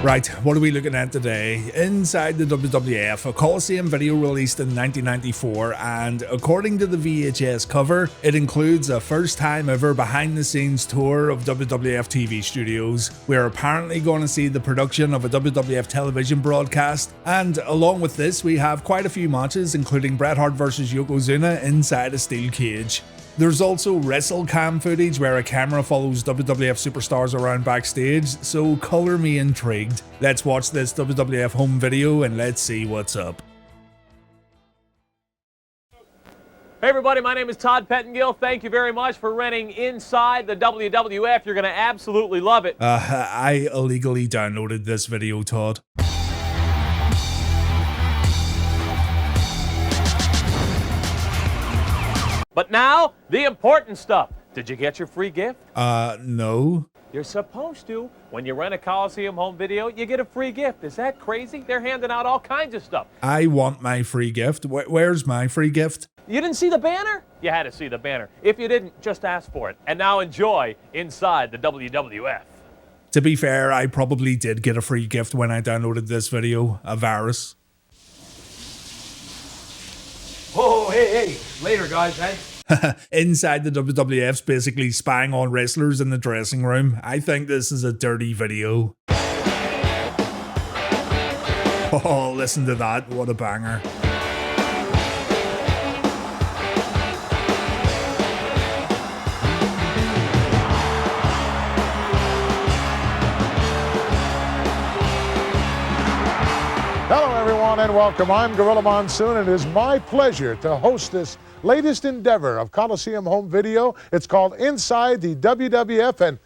Right, what are we looking at today? Inside the WWF, a Coliseum video released in 1994, and according to the VHS cover, it includes a first time ever behind the scenes tour of WWF TV studios. We're apparently going to see the production of a WWF television broadcast, and along with this we have quite a few matches, including Bret Hart versus Yokozuna inside a steel cage. There's also WrestleCam footage where a camera follows WWF superstars around backstage, so colour me intrigued. Let's watch this WWF home video and let's see what's up. Hey everybody, my name is Todd Pettengill. Thank you very much for renting Inside the WWF. You're going to absolutely love it. I illegally downloaded this video, Todd. But now, the important stuff. Did you get your free gift? No. You're supposed to. When you rent a Coliseum Home video, you get a free gift. Is that crazy? They're handing out all kinds of stuff. I want my free gift. Where's my free gift? You didn't see the banner? You had to see the banner. If you didn't, just ask for it. And now enjoy Inside the WWF. To be fair, I probably did get a free gift when I downloaded this video. A virus. Oh, hey, later guys, hey? Inside the WWF's basically spying on wrestlers in the dressing room. I think this is a dirty video. Oh, listen to that, what a banger. Hello everyone and welcome. I'm Gorilla Monsoon and it is my pleasure to host this latest endeavor of Coliseum Home Video. It's called Inside the WWF, and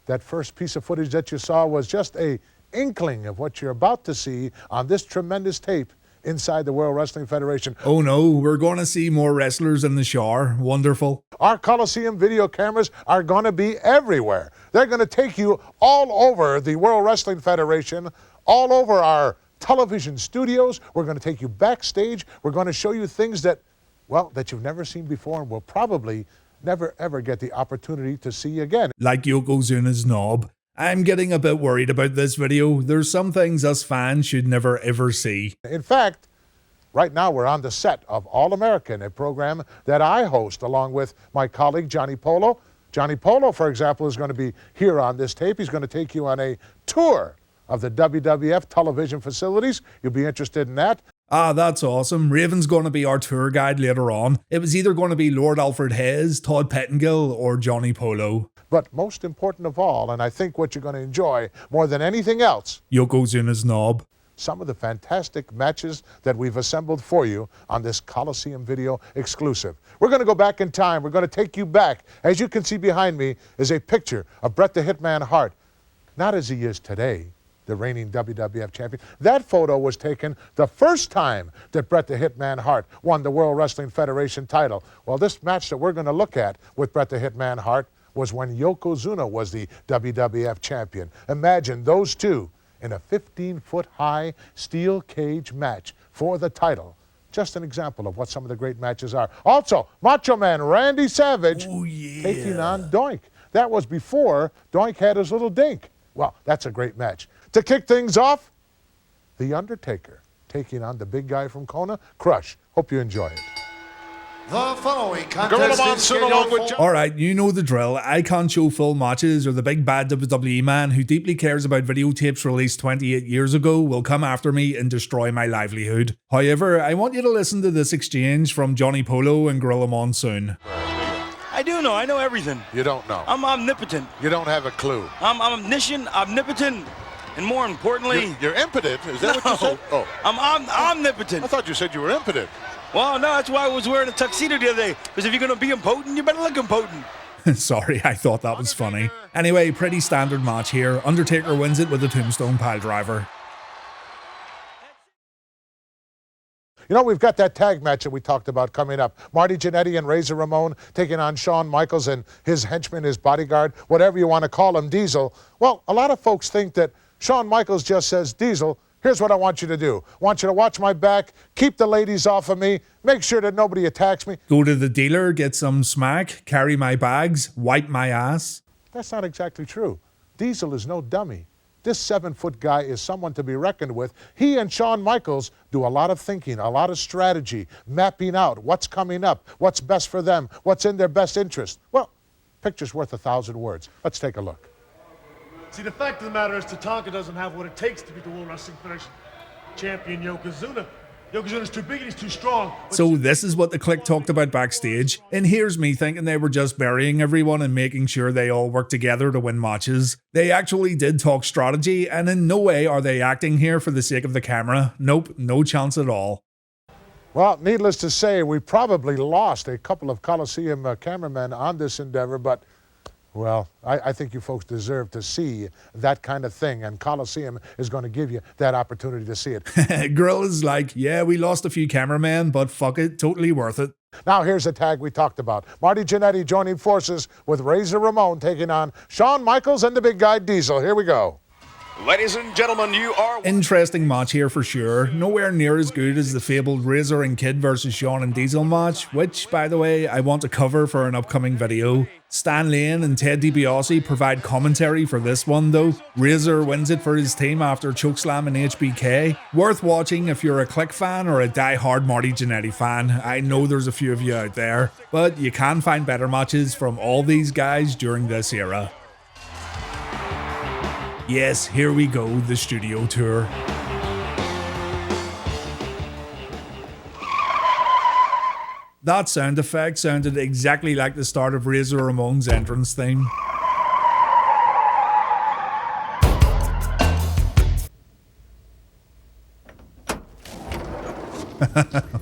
that first piece of footage that you saw was just a inkling of what you're about to see on this tremendous tape inside the World Wrestling Federation. Oh no, we're going to see more wrestlers in the shower. Wonderful. Our Coliseum video cameras are going to be everywhere. They're going to take you all over the World Wrestling Federation, all over our television studios. We're going to take you backstage. We're going to show you things that, well, that you've never seen before and will probably never ever get the opportunity to see again. Like Yokozuna's knob. I'm getting a bit worried about this video. There's some things us fans should never ever see. In fact, right now we're on the set of All American, a program that I host along with my colleague Johnny Polo. Johnny Polo, for example, is going to be here on this tape. He's going to take you on a tour of the WWF television facilities. You'll be interested in that. Ah, that's awesome. Raven's going to be our tour guide later on. It was either going to be Lord Alfred Hayes, Todd Pettengill, or Johnny Polo. But most important of all, and I think what you're going to enjoy more than anything else, Yokozuna's knob. Some of the fantastic matches that we've assembled for you on this Coliseum video exclusive. We're going to go back in time. We're going to take you back. As you can see behind me is a picture of Bret the Hitman Hart, not as he is today, the reigning WWF champion. That photo was taken the first time that Bret the Hitman Hart won the World Wrestling Federation title. Well, this match that we're going to look at with Bret the Hitman Hart was when Yokozuna was the WWF champion. Imagine those two in a 15-foot high steel cage match for the title. Just an example of what some of the great matches are. Also, Macho Man Randy Savage taking on Doink. That was before Doink had his little dink. Well, that's a great match. To kick things off, The Undertaker taking on the big guy from Kona, Crush. Hope you enjoy it. The following contest is Alright, you know the drill. I can't show full matches, or the big bad WWE man who deeply cares about videotapes released 28 years ago will come after me and destroy my livelihood. However, I want you to listen to this exchange from Johnny Polo and Gorilla Monsoon. I do know. I know everything. You don't know. I'm omnipotent. You don't have a clue. I'm omniscient, omnipotent, and more importantly... You're impotent? Is that what you said? Oh. I'm omnipotent. I thought you said you were impotent. Well, no, that's why I was wearing a tuxedo the other day. Because if you're going to be impotent, you better look impotent. Sorry, I thought that was funny. Anyway, pretty standard match here. Undertaker wins it with a tombstone piledriver. You know, we've got that tag match that we talked about coming up. Marty Jannetty and Razor Ramon taking on Shawn Michaels and his henchman, his bodyguard, whatever you want to call him, Diesel. Well, a lot of folks think that Shawn Michaels just says, Diesel, here's what I want you to do. I want you to watch my back, keep the ladies off of me, make sure that nobody attacks me. Go to the dealer, get some smack, carry my bags, wipe my ass. That's not exactly true. Diesel is no dummy. this 7-foot guy is someone to be reckoned with. He and Shawn Michaels do a lot of thinking, a lot of strategy, mapping out what's coming up, what's best for them, what's in their best interest. Well, picture's worth 1,000 words. Let's take a look. See, the fact of the matter is Tatanka doesn't have what it takes to beat the World Wrestling Federation champion Yokozuna. Yokozuna's too big and he's too strong. So this is what the Clique talked about backstage, and here's me thinking they were just burying everyone and making sure they all work together to win matches. They actually did talk strategy, and in no way are they acting here for the sake of the camera. Nope, no chance at all. Well, needless to say, we probably lost a couple of Coliseum cameramen on this endeavor, but well, I think you folks deserve to see that kind of thing, and Coliseum is going to give you that opportunity to see it. Girl is like, yeah, we lost a few cameramen, but fuck it, totally worth it. Now here's a tag we talked about. Marty Jannetty joining forces with Razor Ramon taking on Shawn Michaels and the big guy Diesel. Here we go. Ladies and gentlemen, you are... Interesting match here for sure. Nowhere near as good as the fabled Razor and Kid versus Shawn and Diesel match, which, by the way, I want to cover for an upcoming video. Stan Lane and Ted DiBiase provide commentary for this one though. Razor wins it for his team after chokeslam and HBK. Worth watching if you're a Clique fan or a die-hard Marty Jannetty fan. I know there's a few of you out there, but you can find better matches from all these guys during this era. Yes, here we go, the studio tour. That sound effect sounded exactly like the start of Razor Ramon's entrance theme.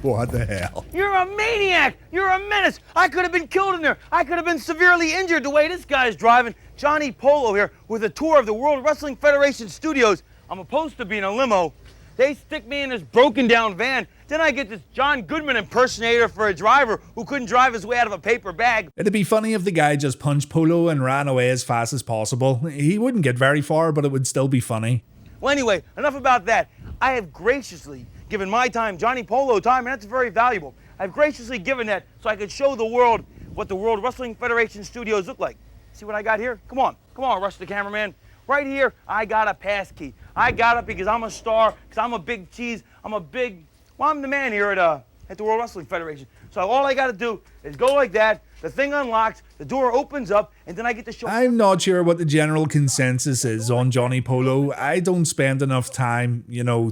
What the hell? You're a maniac! You're a menace! I could have been killed in there! I could have been severely injured the way this guy's driving. Johnny Polo here with a tour of the World Wrestling Federation studios. I'm supposed to be in a limo. They stick me in this broken down van. Then I get this John Goodman impersonator for a driver who couldn't drive his way out of a paper bag. It'd be funny if the guy just punched Polo and ran away as fast as possible. He wouldn't get very far, but it would still be funny. Well, anyway, enough about that. I have graciously given my time, Johnny Polo time, and that's very valuable. I've graciously given that so I could show the world what the World Wrestling Federation studios look like. See what I got here? Come on, rush the cameraman. Right here, I got a pass key. I got it because I'm a star, because I'm a big cheese, I'm the man here at the World Wrestling Federation. So all I got to do is go like that, the thing unlocks, the door opens up, and then I get to show... I'm not sure what the general consensus is on Johnny Polo. I don't spend enough time,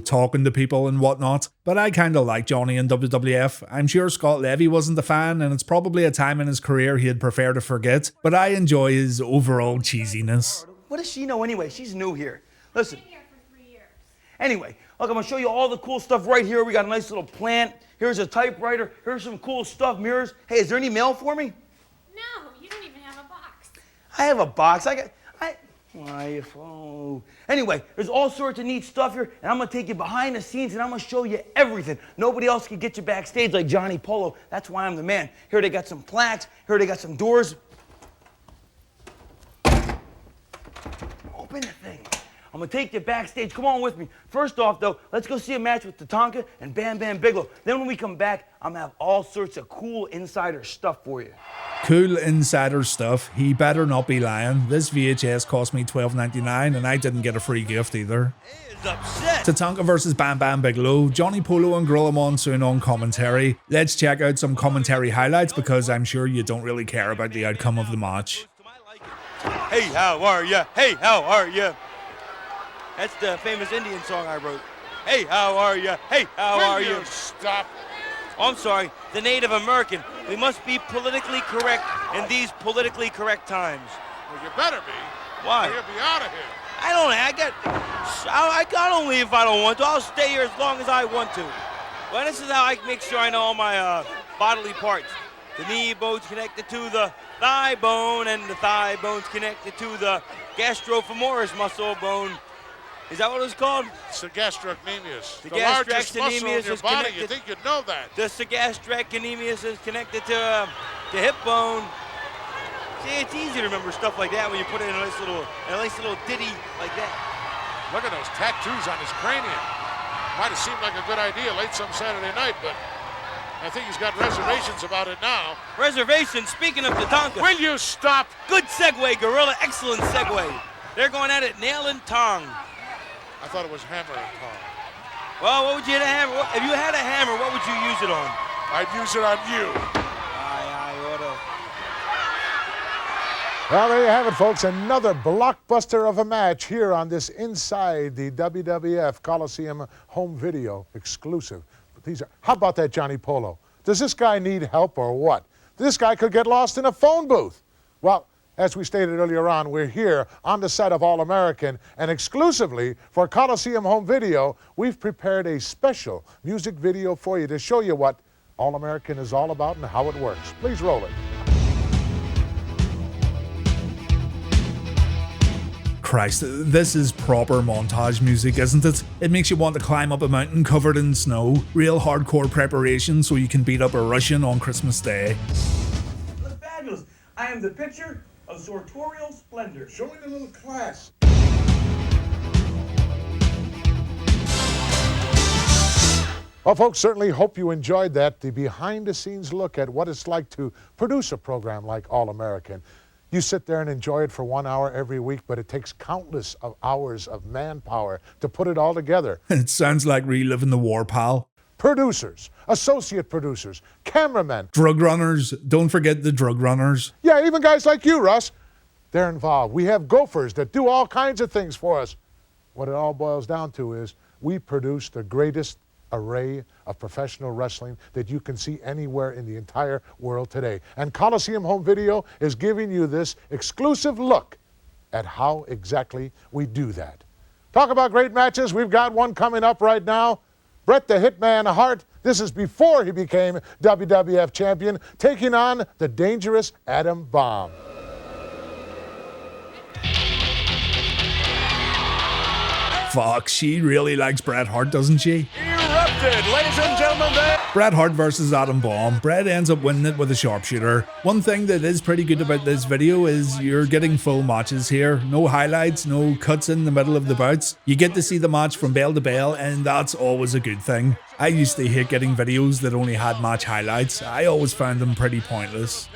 talking to people and whatnot, but I kind of like Johnny in WWF. I'm sure Scott Levy wasn't a fan, and it's probably a time in his career he'd prefer to forget, but I enjoy his overall cheesiness. What does she know anyway? She's new here. Listen. I've been here for 3 years. Anyway, look, I'm going to show you all the cool stuff right here. We got a nice little plant. Here's a typewriter. Here's some cool stuff, mirrors. Hey, is there any mail for me? No, you don't even have a box. I have a box. Anyway, there's all sorts of neat stuff here, and I'm going to take you behind the scenes, and I'm going to show you everything. Nobody else can get you backstage like Johnny Polo. That's why I'm the man. Here they got some plaques. Here they got some doors. Open the thing. I'm going to take you backstage. Come on with me. First off, though, let's go see a match with Tatanka and Bam Bam Bigelow. Then when we come back, I'm going to have all sorts of cool insider stuff for you. Cool insider stuff? He better not be lying. This VHS cost me $12.99 and I didn't get a free gift either. He is upset. Tatanka versus Bam Bam Bigelow, Johnny Polo and Gorilla Monsoon on commentary. Let's check out some commentary highlights because I'm sure you don't really care about the outcome of the match. Hey, how are ya? Hey, how are ya? That's the famous Indian song I wrote. Hey, how are ya? Hey, how are you? Stop. Oh, I'm sorry, the Native American. We must be politically correct in these politically correct times. Well, you better be. Why? You'll be out of here. I don't leave if I don't want to. I'll stay here as long as I want to. Well, this is how I make sure I know all my bodily parts. The knee bone's connected to the thigh bone, and the thigh bone's connected to the gastrofemoris muscle bone. Is that what it's called? Gastrocnemius. The largest muscle in gastrocnemius your is body. connected. You think you'd know that? The gastrocnemius is connected to the hip bone. See, it's easy to remember stuff like that when you put it in a nice little ditty like that. Look at those tattoos on his cranium. Might have seemed like a good idea late some Saturday night, but I think he's got reservations about it now. Reservations, speaking of Tatanka. Will you stop? Good segue, Gorilla, excellent segue. They're going at it nail and tongue. I thought it was hammer and tongs. Well, what would you hammer? If you had a hammer, what would you use it on? I'd use it on you. I oughta. Well, there you have it, folks. Another blockbuster of a match here on this Inside the WWF Coliseum Home Video exclusive. How about that, Johnny Polo? Does this guy need help or what? This guy could get lost in a phone booth. Well, as we stated earlier on, we're here on the set of All-American, and exclusively for Coliseum Home Video, we've prepared a special music video for you to show you what All-American is all about and how it works. Please roll it. Christ, this is proper montage music, isn't it? It makes you want to climb up a mountain covered in snow, real hardcore preparation so you can beat up a Russian on Christmas Day. Look fabulous. I am the picture of sartorial splendor. Showing a little class. Well, folks, certainly hope you enjoyed that, the behind-the-scenes look at what it's like to produce a program like All-American. You sit there and enjoy it for 1 hour every week, but it takes countless of hours of manpower to put it all together. It sounds like reliving the war, pal. Producers, associate producers, cameramen. Drug runners, don't forget the drug runners. Yeah, even guys like you, Russ. They're involved. We have gophers that do all kinds of things for us. What it all boils down to is we produce the greatest array of professional wrestling that you can see anywhere in the entire world today. And Coliseum Home Video is giving you this exclusive look at how exactly we do that. Talk about great matches. We've got one coming up right now. Bret the Hitman Hart, this is before he became WWF champion, taking on the dangerous Adam Bomb. Fuck, she really likes Bret Hart, doesn't she? Erupted, ladies and gentlemen. Bret Hart versus Adam Bomb. Bret ends up winning it with a sharpshooter. One thing that is pretty good about this video is you're getting full matches here. No highlights, no cuts in the middle of the bouts. You get to see the match from bell to bell, and that's always a good thing. I used to hate getting videos that only had match highlights. I always found them pretty pointless.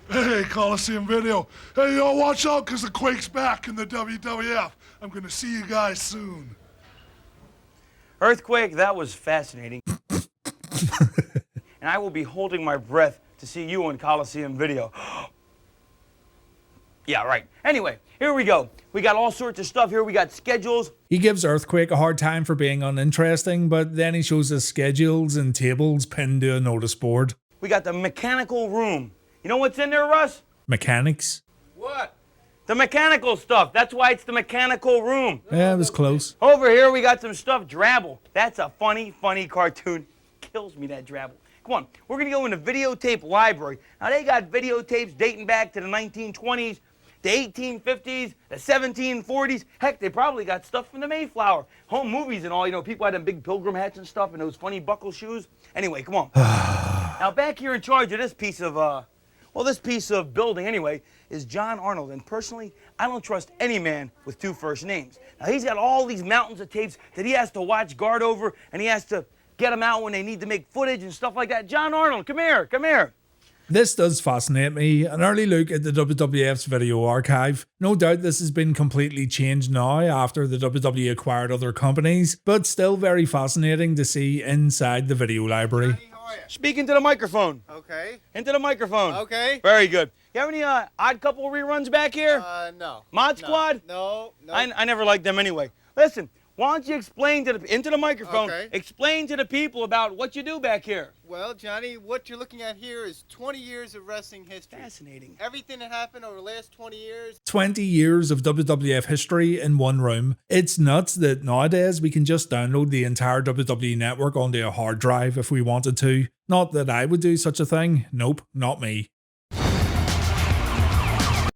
Hey, Coliseum Video. Hey, y'all, watch out, because the Quake's back in the WWF. I'm going to see you guys soon. Earthquake, that was fascinating. And I will be holding my breath to see you on Coliseum Video. Yeah, right. Anyway, here we go. We got all sorts of stuff here. We got schedules. He gives Earthquake a hard time for being uninteresting, but then he shows us schedules and tables pinned to a notice board. We got the mechanical room. You know what's in there, Russ? Mechanics? What? The mechanical stuff. That's why it's the mechanical room. Yeah, it was close. Over here, we got some stuff. Drabble. That's a funny, funny cartoon. Kills me, that Drabble. Come on, we're going to go in the videotape library. Now, they got videotapes dating back to the 1920s, the 1850s, the 1740s. Heck, they probably got stuff from the Mayflower. Home movies and all, you know, people had them big pilgrim hats and stuff and those funny buckle shoes. Anyway, come on. Now, back here in charge of this piece of, this piece of building, anyway, is John Arnold. And personally, I don't trust any man with two first names. Now, he's got all these mountains of tapes that he has to watch guard over, and he has to get them out when they need to make footage and stuff like that. John Arnold, come here, come here. This does fascinate me. An early look at the WWF's video archive. No doubt this has been completely changed now after the WWE acquired other companies, but still very fascinating to see inside the video library. Speak into the microphone. Okay. Into the microphone. Okay. Very good. You have any Odd Couple reruns back here? No. Mod Squad? No. I never liked them anyway. Listen, why don't you explain to into the microphone, explain to the people about what you do back here. Well, Johnny, what you're looking at here is 20 years of wrestling history. Fascinating. Everything that happened over the last 20 years. 20 years of WWF history in one room. It's nuts that nowadays we can just download the entire WWE network onto a hard drive if we wanted to. Not that I would do such a thing. Nope, not me.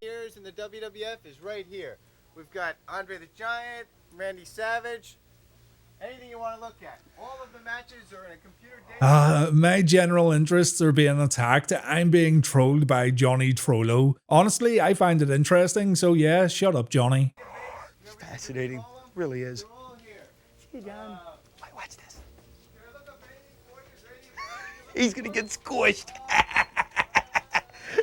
Years in the WWF is right here. We've got Andre the Giant, Randy Savage, anything you want to look at. All of the matches are in a computer database. My general interests are being attacked. I'm being trolled by Johnny Trollo. Honestly, I find it interesting, so yeah, shut up, Johnny. Fascinating. Really is. See you, John. Watch this. He's going to get squished.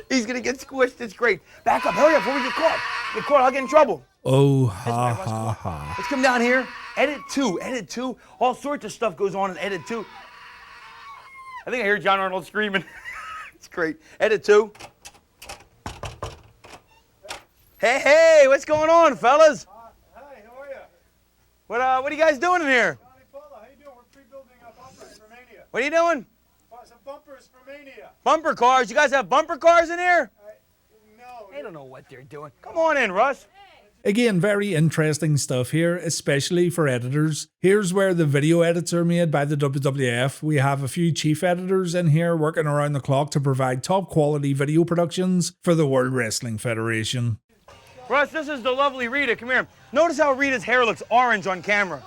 He's going to get squished. It's great. Back up. Hurry up before we get caught. Get caught, I'll get in trouble. Oh, ha, ha, ha. Let's come down here. Edit 2. Edit 2. All sorts of stuff goes on in Edit 2. I think I hear John Arnold screaming. It's great. Edit 2. Hey, what's going on, fellas? Hi, how are you? What are you guys doing in here? Johnny Polo, how you doing? We're pre-building bumpers for Mania. What are you doing? Some bumpers for Mania. Bumper cars. You guys have bumper cars in here? No. They don't know what they're doing. Come on in, Russ. Again, very interesting stuff here, especially for editors. Here's where the video edits are made by the WWF. We have a few chief editors in here working around the clock to provide top quality video productions for the World Wrestling Federation. Russ, this is the lovely Rita. Come here. Notice how Rita's hair looks orange on camera.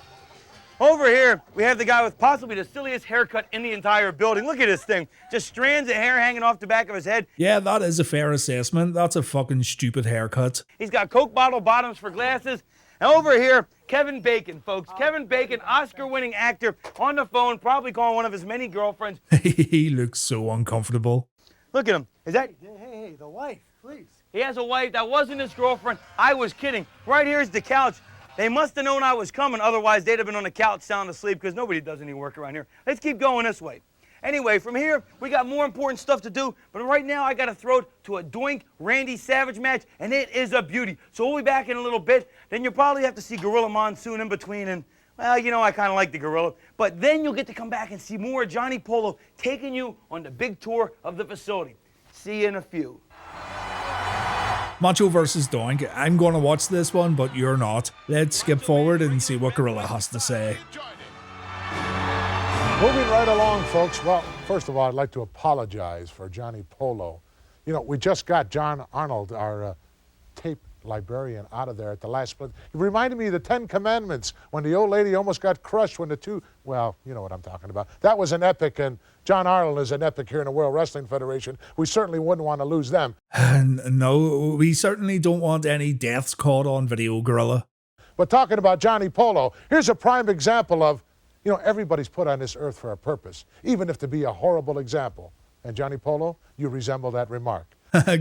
Over here, we have the guy with possibly the silliest haircut in the entire building. Look at this thing. Just strands of hair hanging off the back of his head. Yeah, that is a fair assessment. That's a fucking stupid haircut. He's got Coke bottle bottoms for glasses. And over here, Kevin Bacon, folks. Kevin Bacon, Oscar-winning actor, on the phone, probably calling one of his many girlfriends. He looks so uncomfortable. Look at him. Is that... Hey, the wife, please. He has a wife. That wasn't his girlfriend. I was kidding. Right here's the couch. They must have known I was coming, otherwise they'd have been on the couch sound asleep because nobody does any work around here. Let's keep going this way. Anyway, from here, we got more important stuff to do, but right now I got to throw it to a Doink Randy Savage match, and it is a beauty. So we'll be back in a little bit. Then you'll probably have to see Gorilla Monsoon in between, and, well, you know, I kind of like the Gorilla. But then you'll get to come back and see more of Johnny Polo taking you on the big tour of the facility. See you in a few. Macho versus Doink. I'm going to watch this one, but you're not. Let's skip forward and see what Gorilla has to say. Moving right along, folks. Well, first of all, I'd like to apologize for Johnny Polo. You know, we just got John Arnold, our tape librarian, out of there at the last split. It reminded me of the 10 Commandments when the old lady almost got crushed when the two, well, you know what I'm talking about. That was an epic, and John Arnold is an epic here in the World Wrestling Federation. We certainly wouldn't want to lose them. No, we certainly don't want any deaths caught on video, Gorilla. But talking about Johnny Polo, here's a prime example of, you know, everybody's put on this earth for a purpose, even if to be a horrible example. And Johnny Polo, you resemble that remark.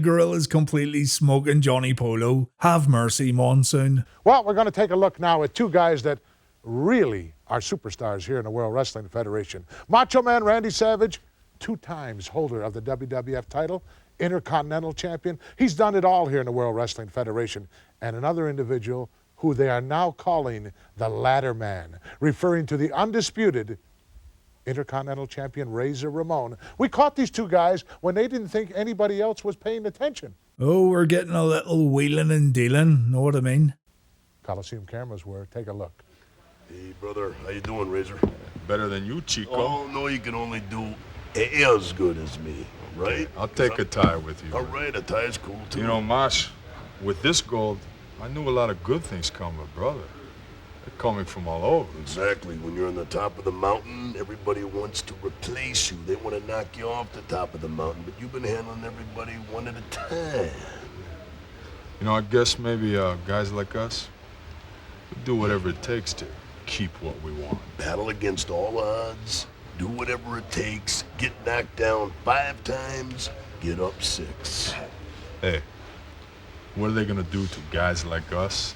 Gorilla's completely smoking Johnny Polo. Have mercy, Monsoon. Well, we're going to take a look now at two guys that really are superstars here in the World Wrestling Federation. Macho Man Randy Savage, 2 times holder of the WWF title, Intercontinental Champion. He's done it all here in the World Wrestling Federation. And another individual who they are now calling the Ladder Man, referring to the undisputed Intercontinental Champion Razor Ramon. We caught these two guys when they didn't think anybody else was paying attention. Oh, we're getting a little wheeling and dealing, know what I mean? Coliseum cameras were. Take a look. Hey, brother, how you doing, Razor? Better than you, Chico. Oh, no, you can only do as good as me, right? I'll take a tie with you. All right, a tie is cool, too. You know, Mosh, with this gold, I knew a lot of good things coming, brother. They're coming from all over. Exactly. When you're on the top of the mountain, everybody wants to replace you. They want to knock you off the top of the mountain, but you've been handling everybody one at a time. You know, I guess maybe guys like us, we do whatever it takes to keep what we want. Battle against all odds, do whatever it takes, get knocked down 5 times, get up 6. Hey, what are they gonna do to guys like us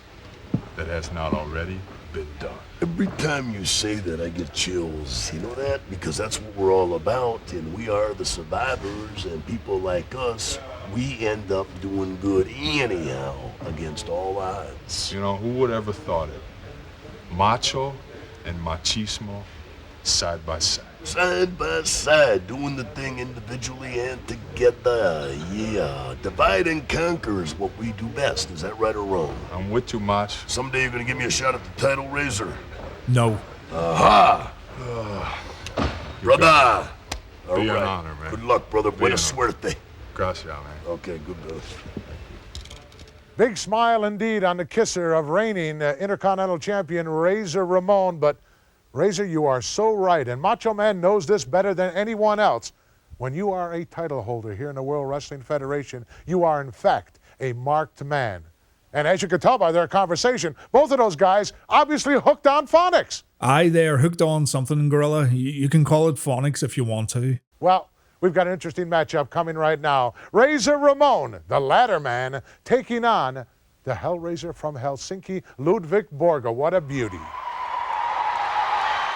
that has not already been done? Every time you say that, I get chills. You know that? Because that's what we're all about, and we are the survivors, and people like us, we end up doing good anyhow against all odds. You know, who would ever thought it? Macho and machismo side by side. Side by side, doing the thing individually and together. Yeah, divide and conquer is what we do best. Is that right or wrong? I'm with you, Mach. Someday you're gonna give me a shot at the title, Razor. No. Aha! Brother! All Be an right. honor, man. Good luck, brother. Buena suerte. Gracias, man. Okay, good business. Big smile indeed on the kisser of reigning Intercontinental Champion Razor Ramon, but Razor, you are so right, and Macho Man knows this better than anyone else. When you are a title holder here in the World Wrestling Federation, you are in fact a marked man. And as you can tell by their conversation, both of those guys obviously hooked on phonics. Aye, they're hooked on something, Gorilla. You can call it phonics if you want to. Well, We've got an interesting matchup coming right now. Razor Ramon, the ladder man, taking on the Hellraiser from Helsinki, Ludwig Borga. What a beauty.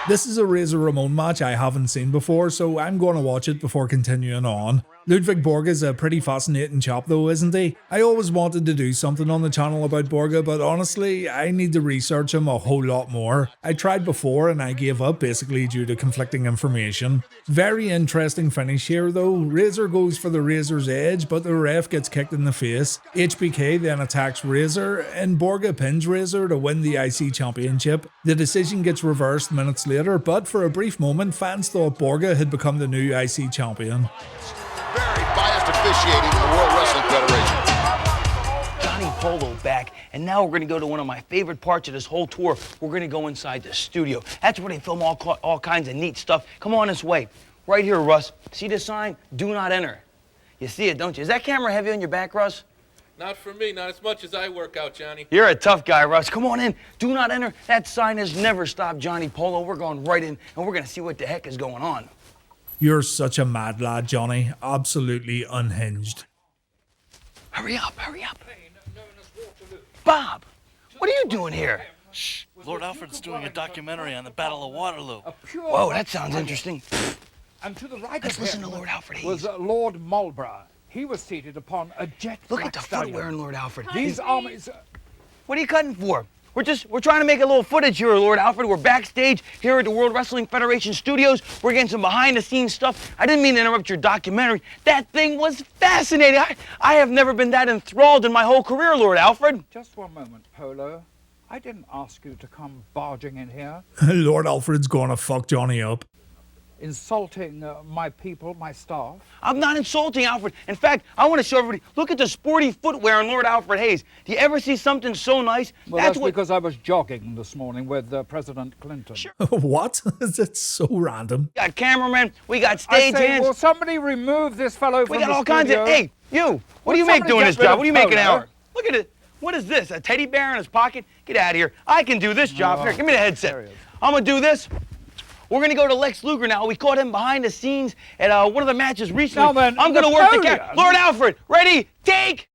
This is a Razor Ramon match I haven't seen before, so I'm going to watch it before continuing on. Ludwig Borga is a pretty fascinating chap though, isn't he? I always wanted to do something on the channel about Borga, but honestly, I need to research him a whole lot more. I tried before and I gave up basically due to conflicting information. Very interesting finish here though. Razor goes for the Razor's edge, but the ref gets kicked in the face. HBK then attacks Razor, and Borga pins Razor to win the IC Championship. The decision gets reversed minutes later, but for a brief moment, fans thought Borga had become the new IC champion. Very biased officiating in the World Wrestling Federation. Johnny Polo back, and now we're going to go to one of my favorite parts of this whole tour. We're going to go inside the studio. That's where they film all kinds of neat stuff. Come on this way. Right here, Russ. See the sign? Do not enter. You see it, don't you? Is that camera heavy on your back, Russ? Not for me, not as much as I work out, Johnny. You're a tough guy, Russ. Come on in. Do not enter. That sign has never stopped Johnny Polo. We're going right in, and we're going to see what the heck is going on. You're such a mad lad, Johnny. Absolutely unhinged. Hurry up, hurry up. Bob, what are you doing here? Shh. Lord Alfred's doing a documentary on the Battle of Waterloo. Whoa, that sounds interesting. And to the right Let's of listen him to Lord Alfred was Lord Marlborough. He was seated upon a jet Look black at the stallion. footwear in Lord Alfred. These armies... What are you cutting for? We're trying to make a little footage here, Lord Alfred. We're backstage here at the World Wrestling Federation studios. We're getting some behind-the-scenes stuff. I didn't mean to interrupt your documentary. That thing was fascinating. I have never been that enthralled in my whole career, Lord Alfred. Just one moment, Polo. I didn't ask you to come barging in here, Lord Alfred's gonna fuck Johnny up. insulting my people, my staff. I'm not insulting Alfred. In fact, I want to show everybody, look at the sporty footwear on Lord Alfred Hayes. Do you ever see something so nice? Well, that's because I was jogging this morning with President Clinton. Sure. What? That's so random. We got cameramen, we got stage hands. Will somebody remove this fellow from We got the all kinds of, studio? hey, you, what do you make somebody doing get this rid job? of What do you make an Polo? hour? Look at it. What is this, a teddy bear in his pocket? Get out of here. I can do this job. Here, give me the headset. I'm going to do this. We're going to go to Lex Luger now. We caught him behind the scenes at one of the matches recently. Now then, I'm going to work the Napoleon. camera. Lord Alfred, ready, take.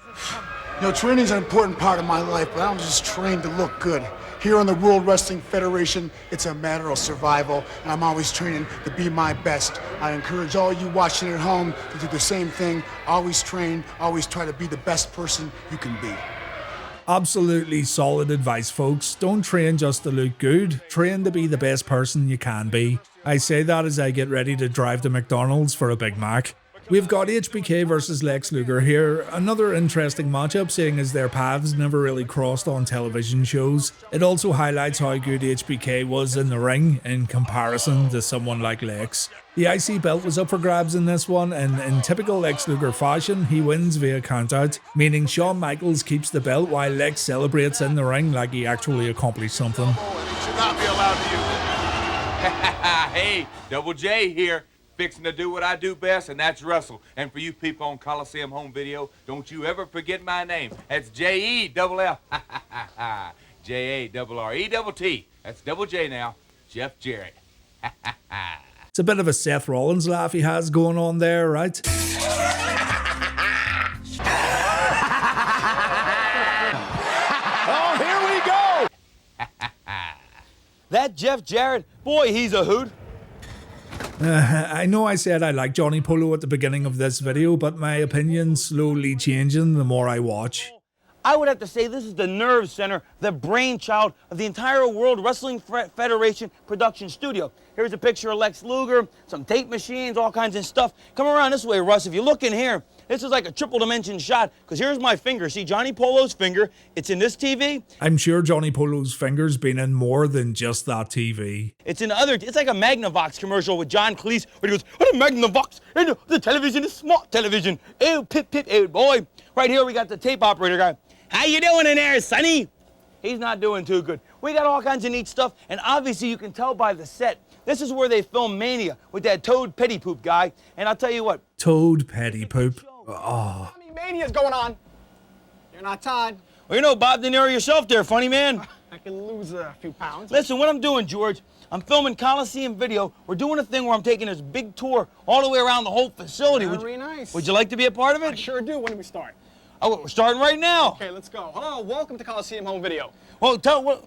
You know, training's an important part of my life, but I don't just train to look good. Here on the World Wrestling Federation, it's a matter of survival, and I'm always training to be my best. I encourage all you watching at home to do the same thing. Always train, always try to be the best person you can be. Absolutely solid advice, folks. Don't train just to look good. Train to be the best person you can be. I say that as I get ready to drive to McDonald's for a Big Mac. We've got HBK versus Lex Luger here. Another interesting matchup, seeing as their paths never really crossed on television shows. It also highlights how good HBK was in the ring in comparison to someone like Lex. The IC belt was up for grabs in this one, and in typical Lex Luger fashion, he wins via countout, meaning Shawn Michaels keeps the belt while Lex celebrates in the ring like he actually accomplished something. Should not be allowed to use it. Hey, Double J here, fixing to do what I do best, and that's wrestle. And for you people on Coliseum Home Video, don't you ever forget my name. That's J-E-double-F. J-A-double-R-E-double-T. That's Double J now, Jeff Jarrett. It's a bit of a Seth Rollins laugh he has going on there, right? Oh, here we go! That Jeff Jarrett, boy, he's a hoot. I know I said I like Johnny Polo at the beginning of this video, but my opinion's slowly changing the more I watch. I would have to say this is the nerve center, the brainchild of the entire World Wrestling Federation production studio. Here's a picture of Lex Luger, some tape machines, all kinds of stuff. Come around this way, Russ. If you look in here, this is like a triple dimension shot, because here's my finger. See Johnny Polo's finger? It's in this TV. I'm sure Johnny Polo's finger's been in more than just that TV. It's in other, it's like a Magnavox commercial with John Cleese, where he goes, what a Magnavox, and the television is smart television. Ew, pip, pip, ew, boy. Right here we got the tape operator guy. How you doing in there, Sonny? He's not doing too good. We got all kinds of neat stuff, and obviously you can tell by the set. This is where they filmed Mania with that Toad Petty Poop guy, and I'll tell you what. Toad Petty Poop. Oh. Mania's going on. You're not Todd. Well, you know, Bob De Niro yourself there, funny man. I can lose a few pounds. Listen, what I'm doing, George, I'm filming Coliseum Video. We're doing a thing where I'm taking this big tour all the way around the whole facility. Very nice. Would you like to be a part of it? I sure do. When do we start? Oh, we're starting right now. Okay, let's go. Hello, welcome to Coliseum Home Video. Well,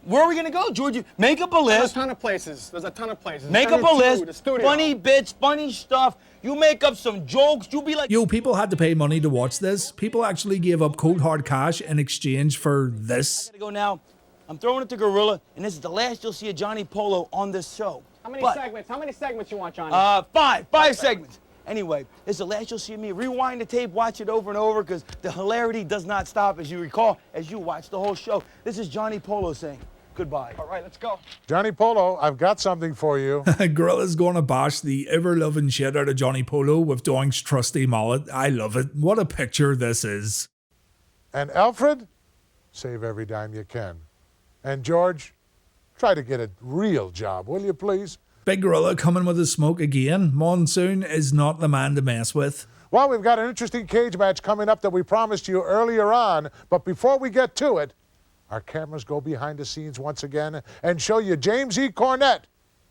where are we going to go, George? Make up a list. There's a ton of places. There's a ton of places. Make up a list. Funny bits, funny stuff. You make up some jokes. You'll be like... Yo, people had to pay money to watch this. People actually gave up cold hard cash in exchange for this. I gotta go now. I'm throwing it to Gorilla, and this is the last you'll see of Johnny Polo on this show. How many segments? How many segments you want, Johnny? Five segments. Anyway, this is the last you'll see of me. Rewind the tape, watch it over and over, because the hilarity does not stop, as you recall, as you watch the whole show. This is Johnny Polo saying goodbye. All right, let's go. Johnny Polo, I've got something for you. Gorilla's gonna bash the ever-loving shit out of Johnny Polo with Doink's trusty mullet. I love it. What a picture this is. And Alfred, save every dime you can. And George, try to get a real job, will you please? Big Gorilla coming with his smoke again. Monsoon is not the man to mess with. Well, we've got an interesting cage match coming up that we promised you earlier on, but before we get to it, our cameras go behind the scenes once again and show you James E. Cornette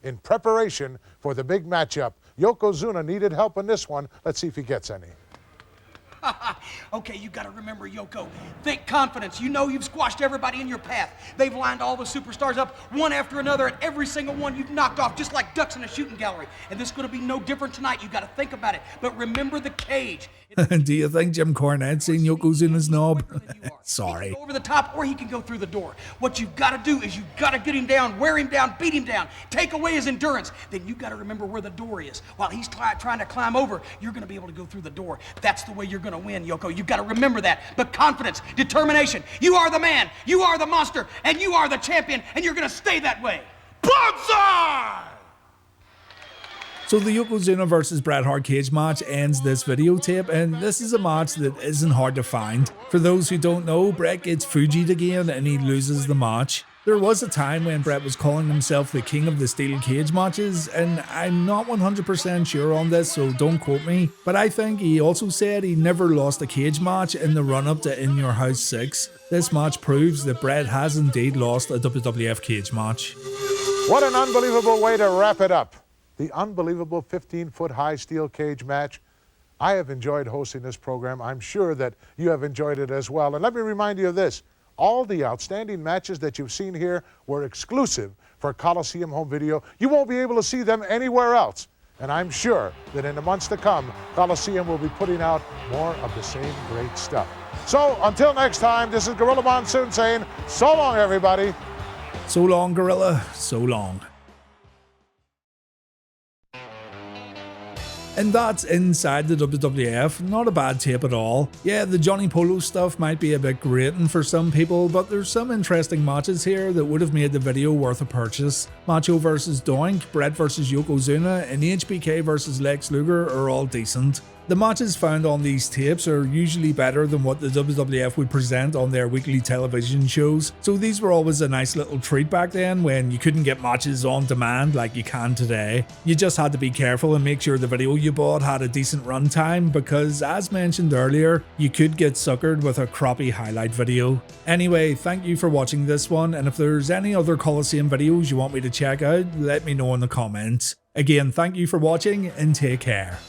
in preparation for the big matchup. Yokozuna needed help in this one. Let's see if he gets any. Okay, you got to remember, Yoko. Think confidence. You know you've squashed everybody in your path. They've lined all the superstars up one after another, and every single one you've knocked off just like ducks in a shooting gallery. And this is going to be no different tonight. You got to think about it. But remember the cage. Do you think Jim Cornette's seen Yokozuna's knob? Sorry. Over the top, or he can go through the door. What you've got to do is you've got to get him down, wear him down, beat him down, take away his endurance. Then you got to remember where the door is. While he's trying to climb over, you're going to be able to go through the door. That's the way you're going to win, Yoko. You've got to remember that. But confidence, determination. You are the man, you are the monster, and you are the champion, and you're going to stay that way. Banter! So the Yokozuna versus Bret Hart cage match ends this videotape, and this is a match that isn't hard to find. For those who don't know, Bret gets Fuji'd again and he loses the match. There was a time when Bret was calling himself the king of the steel cage matches, and I'm not 100% sure on this, so don't quote me, but I think he also said he never lost a cage match in the run-up to In Your House 6. This match proves that Bret has indeed lost a WWF cage match. What an unbelievable way to wrap it up. The unbelievable 15-foot high steel cage match. I have enjoyed hosting this program. I'm sure that you have enjoyed it as well. And let me remind you of this. All the outstanding matches that you've seen here were exclusive for Coliseum Home Video. You won't be able to see them anywhere else. And I'm sure that in the months to come, Coliseum will be putting out more of the same great stuff. So until next time, this is Gorilla Monsoon saying, so long, everybody. So long, Gorilla. So long. And that's Inside the WWF, not a bad tape at all. Yeah, the Johnny Polo stuff might be a bit grating for some people, but there's some interesting matches here that would have made the video worth a purchase. Macho vs Doink, Bret vs Yokozuna, and HBK vs Lex Luger are all decent. The matches found on these tapes are usually better than what the WWF would present on their weekly television shows, so these were always a nice little treat back then when you couldn't get matches on demand like you can today. You just had to be careful and make sure the video you bought had a decent runtime because, as mentioned earlier, you could get suckered with a crappy highlight video. Anyway, thank you for watching this one, and if there's any other Coliseum videos you want me to check out, let me know in the comments. Again, thank you for watching and take care.